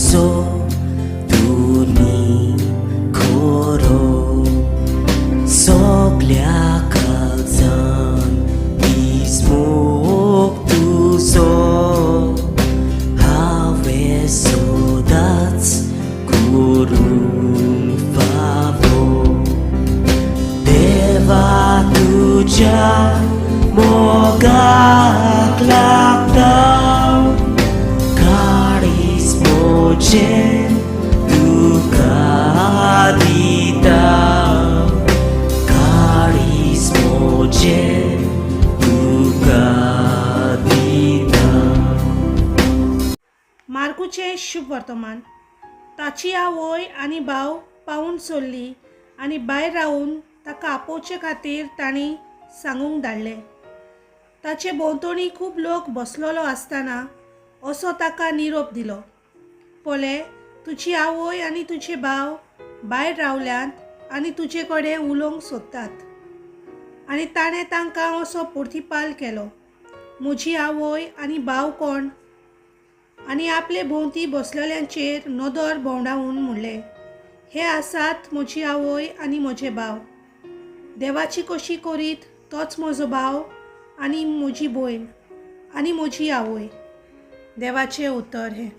So तुनी खोरो सगल्या काळजान इसमोग तुजो हांवें सदांच करूंक फावो देवा तुज्या मोगाक लागता काळीज म्हजें तुका दिता काळीज म्हजें तुका दिता. मार्कूचे शुभ वर्तमान. ताची आवय आनी भाव पावून सोडली आनी भायर रावून ताका आपोवचे खातीर तांणी सांगूंक धाडलें. ताचे भोंवतणी खूब लोक बसलेलो आसतना असो ताका निरोप दिलो, पोले तुजी आवय आनी तुजे भाव भायर रावल्यात आनी तुजे कडेन उलोवंक सोदतात. आनी ताणें तांकां असो प्रतिपाल केलो, म्हजी आवय आनी भाव कोण? आनी आपले भोंवती बसलेल्यांचेर नदर भोंवडावन म्हणलें, हे आसात म्हजी आवय आनी म्हजे भाव. देवाची कशी करीत तोच म्हजो भाव आनी म्हजी भयण आनी म्हजी आवय. देवाचें उतर हें.